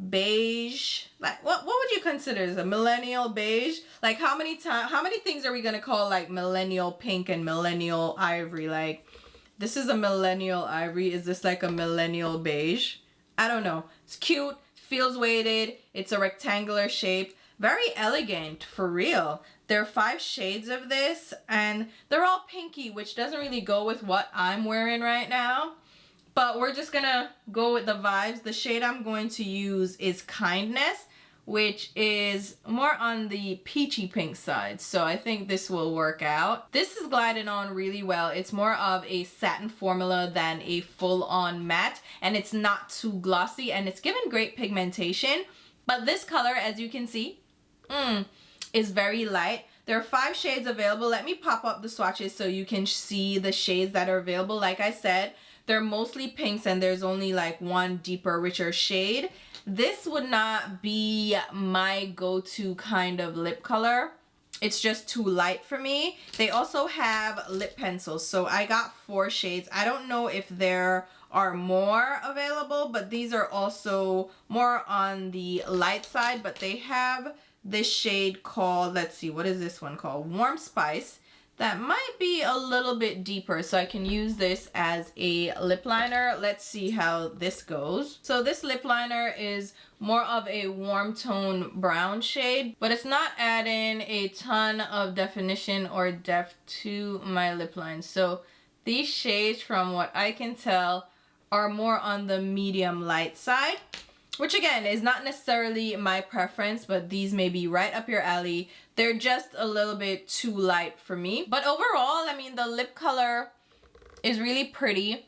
beige, like what would you consider as a millennial beige? Like how many things are we gonna call like millennial pink and millennial ivory? Like this is a millennial ivory. Is this like a millennial beige? I don't know. It's cute, feels weighted, it's a rectangular shape, very elegant for real. There are 5 shades of this and they're all pinky, which doesn't really go with what I'm wearing right now. But we're just gonna go with the vibes. The shade I'm going to use is Kindness, which is more on the peachy pink side. So I think this will work out. This is gliding on really well. It's more of a satin formula than a full-on matte, and it's not too glossy, and it's giving great pigmentation. But this color, as you can see, is very light. There are 5 shades available. Let me pop up the swatches so you can see the shades that are available. Like I said, they're mostly pinks and there's only like 1 deeper, richer shade. This would not be my go-to kind of lip color. It's just too light for me. They also have lip pencils. So I got 4 shades. I don't know if there are more available, but these are also more on the light side. But they have this shade called, let's see, what is this one called? Warm Spice. That might be a little bit deeper, so I can use this as a lip liner. Let's see how this goes. So this lip liner is more of a warm tone brown shade, but it's not adding a ton of definition or depth to my lip line. So these shades, from what I can tell, are more on the medium light side, which again is not necessarily my preference, but these may be right up your alley. They're just a little bit too light for me. But overall, I mean, the lip color is really pretty.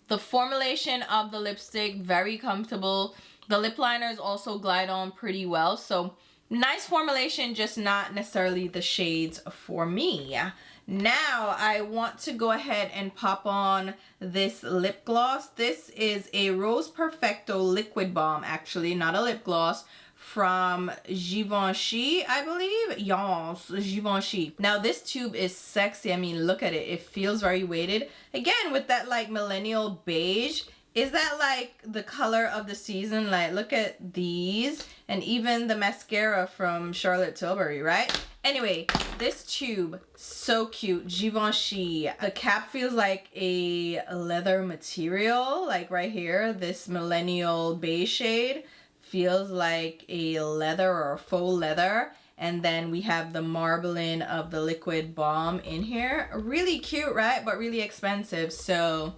The formulation of the lipstick, very comfortable. The lip liners also glide on pretty well. So nice formulation, just not necessarily the shades for me. Now I want to go ahead and pop on this lip gloss. This is a Rose Perfecto liquid balm, actually, not a lip gloss, from Givenchy, I believe. Yes, Givenchy. Now this tube is sexy. I mean, look at it. It feels very weighted. Again, with that like millennial beige. Is that like the color of the season? Like, look at these, and even the mascara from Charlotte Tilbury, right? Anyway, this tube, so cute. Givenchy. The cap feels like a leather material, like right here. This millennial beige shade feels like a leather or a faux leather. And then we have the marbling of the liquid balm in here. Really cute, right? But really expensive. So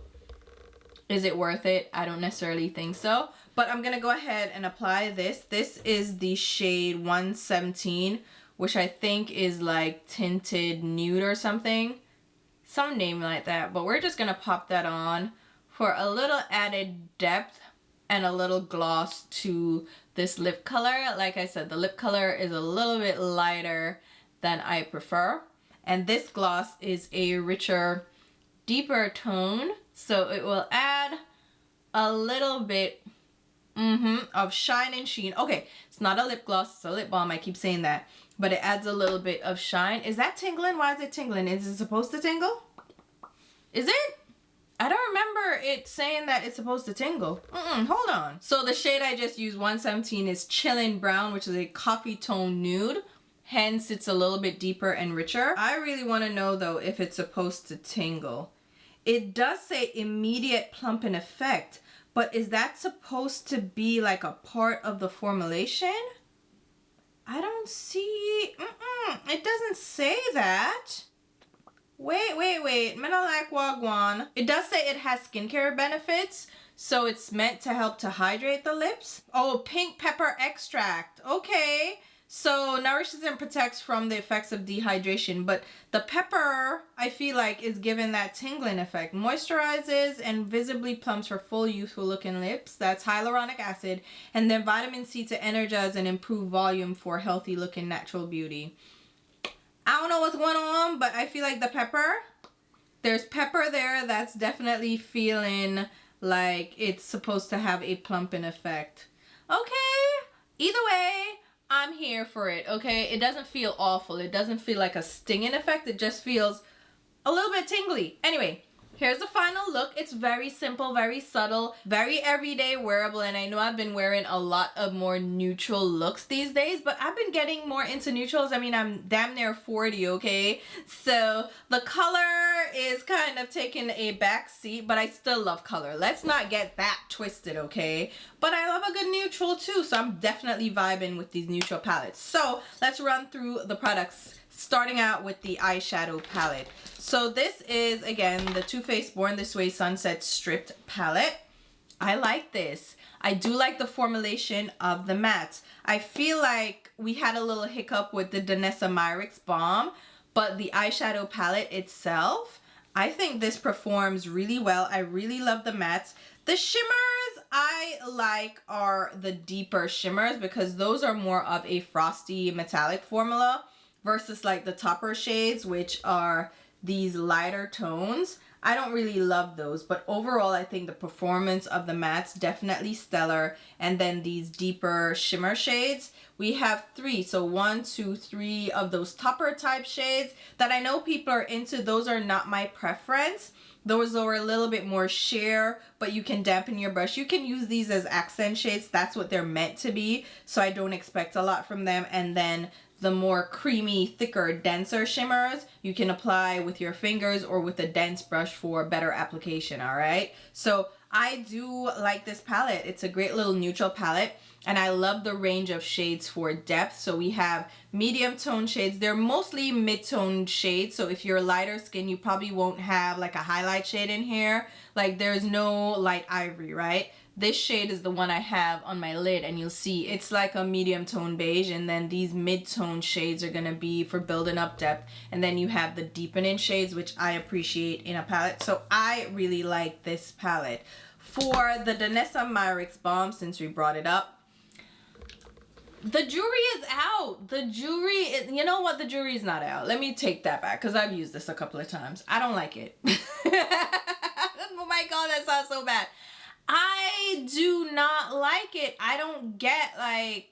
is it worth it? I don't necessarily think so. But I'm gonna go ahead and apply this. This is the shade 117, which I think is like Tinted Nude or something. Some name like that. But we're just gonna pop that on for a little added depth and a little gloss to this lip color. Like I said, the lip color is a little bit lighter than I prefer. And this gloss is a richer deeper tone, so it will add a little bit of shine and sheen. Okay, it's not a lip gloss, it's a lip balm. I keep saying that, but it adds a little bit of shine. Is that tingling? Why is it tingling? Is it supposed to tingle? Is it? I don't remember it saying that it's supposed to tingle. Hold on. So the shade I just used, 117, is Chillin' Brown, which is a coffee tone nude. Hence, it's a little bit deeper and richer. I really want to know, though, if it's supposed to tingle. It does say immediate plumping effect, but is that supposed to be like a part of the formulation? I don't see. It doesn't say that. Wait. Me not like wagwan. It does say it has skincare benefits, so it's meant to help to hydrate the lips. Oh, pink pepper extract. Okay. So nourishes and protects from the effects of dehydration, but the pepper, I feel like, is given that tingling effect. Moisturizes and visibly plumps for full youthful looking lips. That's hyaluronic acid. And then vitamin C to energize and improve volume for healthy looking natural beauty. I don't know what's going on, but I feel like the pepper, there's pepper there that's definitely feeling like it's supposed to have a plumping effect. Okay, either way, I'm here for it, okay? It doesn't feel awful. It doesn't feel like a stinging effect. It just feels a little bit tingly. Anyway, here's the final look. It's very simple, very subtle, very everyday wearable, and I know I've been wearing a lot of more neutral looks these days, but I've been getting more into neutrals. I mean, I'm damn near 40, okay? So the color is kind of taking a back seat, but I still love color. Let's not get that twisted, okay? But I love a good neutral too, so I'm definitely vibing with these neutral palettes. So let's run through the products, starting out with the eyeshadow palette. So this is, again, the Too Faced Born This Way Sunset Stripped palette. I like this. I do like the formulation of the mattes. I feel like we had a little hiccup with the Danessa Myricks balm, but the eyeshadow palette itself, I think this performs really well. I really love the mattes. The shimmers I like are the deeper shimmers because those are more of a frosty metallic formula versus like the topper shades, which are these lighter tones. I don't really love those, but overall I think the performance of the mattes definitely stellar. And then these deeper shimmer shades, we have 3, so 1, 2, 3 of those topper type shades that I know people are into. Those are not my preference. Those are a little bit more sheer, but you can dampen your brush. You can use these as accent shades. That's what they're meant to be, so I don't expect a lot from them. And then the more creamy, thicker, denser shimmers, you can apply with your fingers or with a dense brush for better application, all right? So I do like this palette. It's a great little neutral palette, and I love the range of shades for depth. So we have medium tone shades. They're mostly mid-tone shades, so if you're lighter skin, you probably won't have like a highlight shade in here. Like there's no light ivory, right? This shade is the one I have on my lid, and you'll see it's like a medium tone beige, and then these mid-tone shades are gonna be for building up depth, and then you have the deepening shades, which I appreciate in a palette. So I really like this palette. For the Danessa Myricks balm, since we brought it up, the jury is out. The jury is, you know what? The jury is not out. Let me take that back because I've used this a couple of times. I don't like it. Oh my God, that sounds so bad. I do not like it. I don't get, like,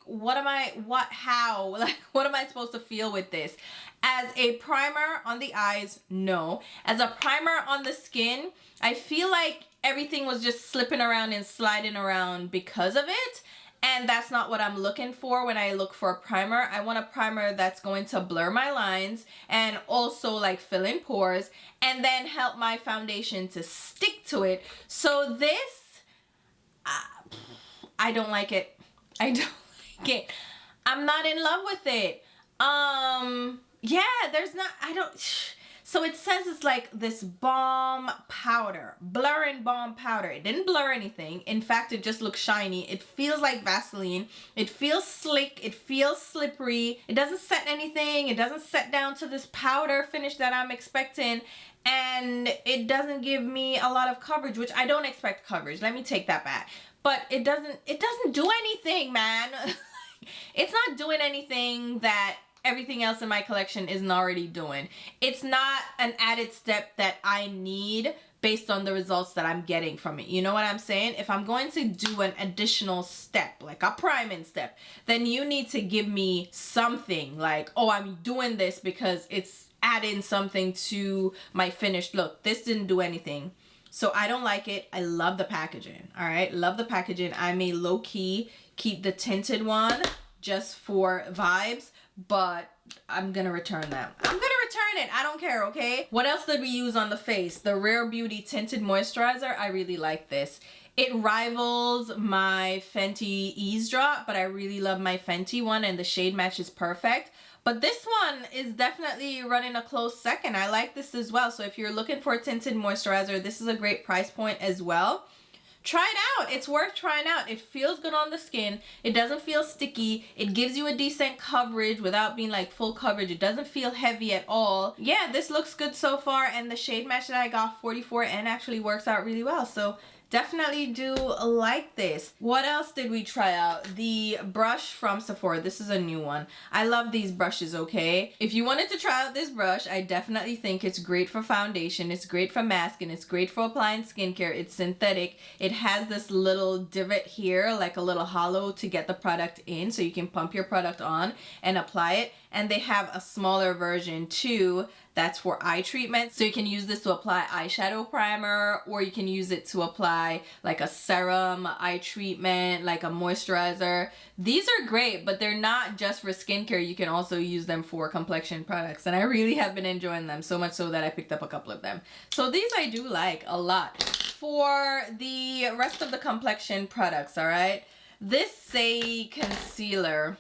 how? Like, what am I supposed to feel with this? As a primer on the eyes, no. As a primer on the skin, I feel like everything was just slipping around and sliding around because of it. And that's not what I'm looking for when I look for a primer. I want a primer that's going to blur my lines and also like fill in pores and then help my foundation to stick to it. So this, I don't like it. I don't like it. I'm not in love with it. Yeah, there's not, so it says it's like this balm powder, blurring balm powder. It didn't blur anything. In fact, it just looks shiny. It feels like Vaseline. It feels slick. It feels slippery. It doesn't set anything. It doesn't set down to this powder finish that I'm expecting. And it doesn't give me a lot of coverage, which I don't expect coverage. Let me take that back. But it doesn't do anything, man. It's not doing anything that everything else in my collection isn't already doing. It's not an added step that I need based on the results that I'm getting from it. You know what I'm saying? If I'm going to do an additional step, like a priming step, then you need to give me something like, oh, I'm doing this because it's adding something to my finished look. This didn't do anything. So I don't like it. I love the packaging. All right. Love the packaging. I may low key keep the tinted one just for vibes, but I'm gonna return them. I'm gonna return it. I don't care, okay? What else did we use on the face? The Rare Beauty Tinted Moisturizer. I really like this. It rivals my Fenty Eavesdrop, but I really love my Fenty one, and the shade match is perfect. But this one is definitely running a close second. I like this as well. So if you're looking for a tinted moisturizer, this is a great price point as well. Try it out. It's worth trying out. It feels good on the skin. It doesn't feel sticky. It gives you a decent coverage without being like full coverage. It doesn't feel heavy at all. Yeah, this looks good so far, and the shade match that I got, 44N, actually works out really well. So definitely do like this. What else did we try out? The brush from Sephora. This is a new one. I love these brushes, okay? If you wanted to try out this brush, I definitely think it's great for foundation. It's great for masking. It's great for applying skincare. It's synthetic. It has this little divot here, like a little hollow to get the product in, so you can pump your product on and apply it. And they have a smaller version too that's for eye treatment. So you can use this to apply eyeshadow primer, or you can use it to apply like a serum, eye treatment, like a moisturizer. These are great, but they're not just for skincare. You can also use them for complexion products. And I really have been enjoying them, so much so that I picked up a couple of them. So these I do like a lot. For the rest of the complexion products, all right? This Say Concealer.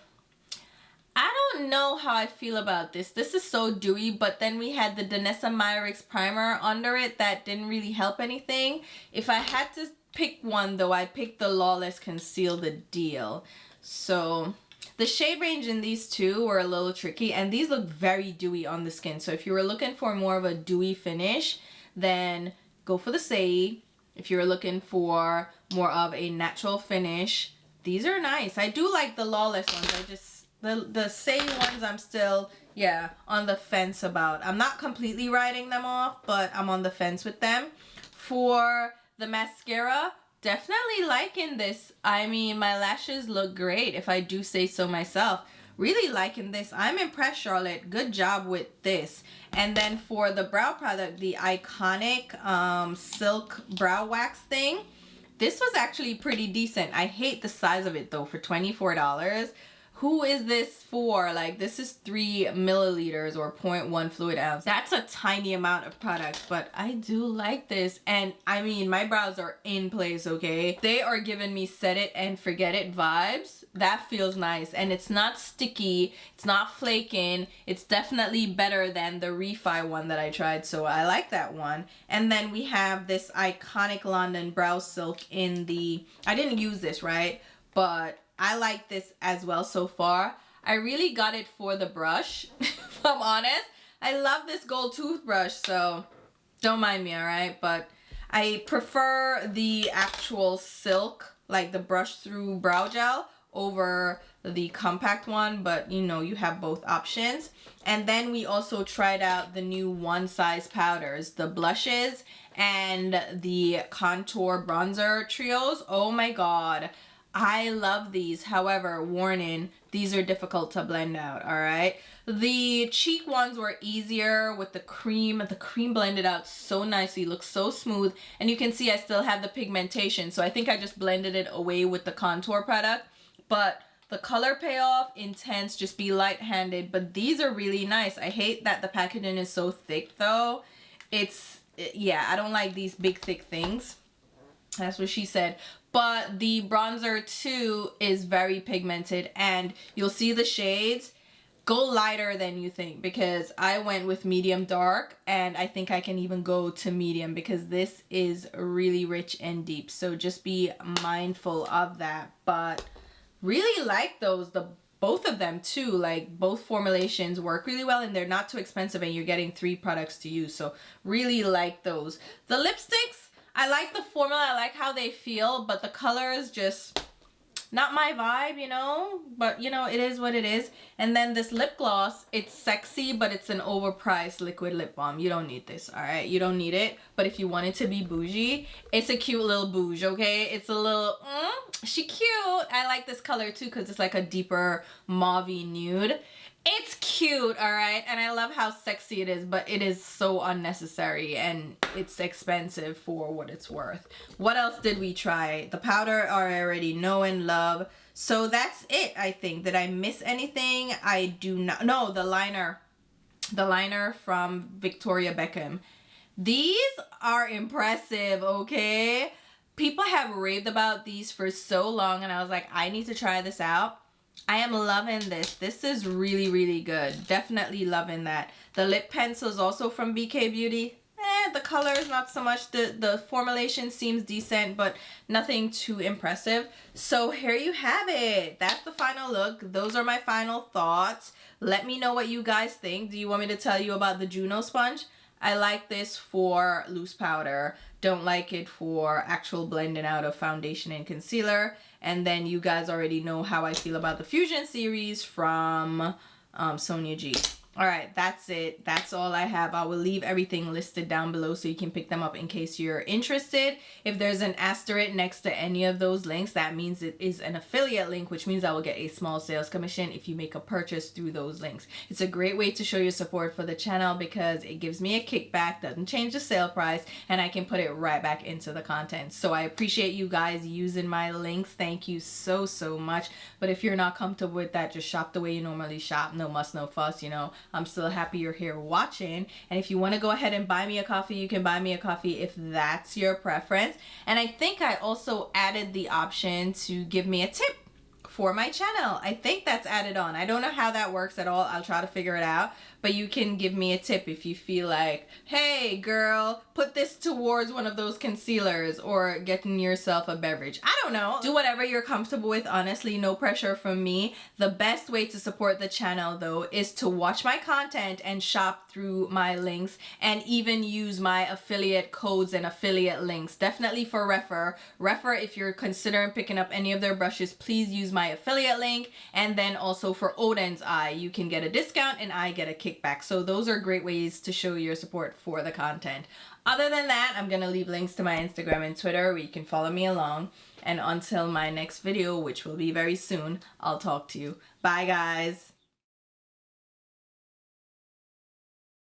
I don't know how I feel about this. This is so dewy, but then we had the Danessa Myricks primer under it that didn't really help anything. If I had to pick one though, I picked the Lawless Conceal the Deal. So the shade range in these two were a little tricky, and these look very dewy on the skin. So if you were looking for more of a dewy finish, then go for the Say. If you're looking for more of a natural finish, these are nice. I do like the Lawless ones. I just the Say ones I'm still, yeah, on the fence about. I'm not completely writing them off, but I'm on the fence with them. For the mascara, definitely liking this. I mean, my lashes look great, if I do say so myself. Really liking this. I'm impressed, Charlotte. Good job with this. And then for the brow product, the Iconic Silk Brow Wax thing, this was actually pretty decent. I hate the size of it though, for $24. Who is this for? Like, this is 3 milliliters or 0.1 fluid ounce. That's a tiny amount of product, but I do like this. And I mean, my brows are in place, okay? They are giving me set it and forget it vibes. That feels nice. And it's not sticky. It's not flaking. It's definitely better than the Refi one that I tried. So I like that one. And then we have this Iconic London Brow Silk in the, I didn't use this, right? But I like this as well so far. I really got it for the brush, if I'm honest. I love this gold toothbrush, so don't mind me, all right? But I prefer the actual silk, like the brush through brow gel, over the compact one, but you know, you have both options. And then we also tried out the new One Size powders, the blushes and the contour bronzer trios. Oh my god, I love these. However, warning, these are difficult to blend out, all right? The cheek ones were easier with the cream. The cream blended out so nicely, looks so smooth. And you can see I still have the pigmentation, so I think I just blended it away with the contour product. But the color payoff, intense, just be light-handed. But these are really nice. I hate that the packaging is so thick though. Yeah, I don't like these big thick things. That's what she said. But the bronzer too is very pigmented, and you'll see the shades. Go lighter than you think, because I went with medium dark, and I think I can even go to medium because this is really rich and deep. So just be mindful of that. But really like those, both of them too. Like, both formulations work really well, and they're not too expensive, and you're getting 3 products to use. So really like those. The lipsticks, I like the formula, I like how they feel, but the colors just not my vibe, you know, but you know, it is what it is. And then this lip gloss, it's sexy, but it's an overpriced liquid lip balm. You don't need this, all right? You don't need it. But if you want it to be bougie, it's a cute little bouge, okay? It's a little, she cute. I like this color too because it's like a deeper mauvey nude. It's cute, all right? And I love how sexy it is, but it is so unnecessary and it's expensive for what it's worth. What else did we try? The powder I already know and love. So that's it, I think. Did I miss anything? I do not. No, the liner. The liner from Victoria Beckham. These are impressive, okay? People have raved about these for so long and I was like, I need to try this out. I am loving this. This is really, really good. Definitely loving that. The lip pencil is also from BK Beauty. The color is not so much. The formulation seems decent, but nothing too impressive. So here you have it. That's the final look. Those are my final thoughts. Let me know what you guys think. Do you want me to tell you about the Juno sponge? I like this for loose powder. Don't like it for actual blending out of foundation and concealer. And then you guys already know how I feel about the Fusion series from Sonia G. All right, that's it. That's all I have. I will leave everything listed down below so you can pick them up in case you're interested. If there's an asterisk next to any of those links, that means it is an affiliate link, which means I will get a small sales commission if you make a purchase through those links. It's a great way to show your support for the channel because it gives me a kickback, doesn't change the sale price, and I can put it right back into the content. So I appreciate you guys using my links. Thank you so, so much. But if you're not comfortable with that, just shop the way you normally shop. No muss, no fuss, you know. I'm still happy you're here watching. And if you want to go ahead and buy me a coffee, you can buy me a coffee if that's your preference. And I think I also added the option to give me a tip for my channel. I think that's added on. I don't know how that works at all. I'll try to figure it out. But you can give me a tip if you feel like, hey girl, put this towards one of those concealers or getting yourself a beverage. I don't know. Do whatever you're comfortable with. Honestly, no pressure from me. The best way to support the channel though is to watch my content and shop through my links and even use my affiliate codes and affiliate links. Definitely for Refer. Refer, if you're considering picking up any of their brushes, please use my affiliate link. And then also for Odin's Eye, you can get a discount and I get a kickback. So those are great ways to show your support for the content. Other than that, I'm gonna leave links to my Instagram and Twitter where you can follow me along. And until my next video, which will be very soon, I'll talk to you. Bye guys.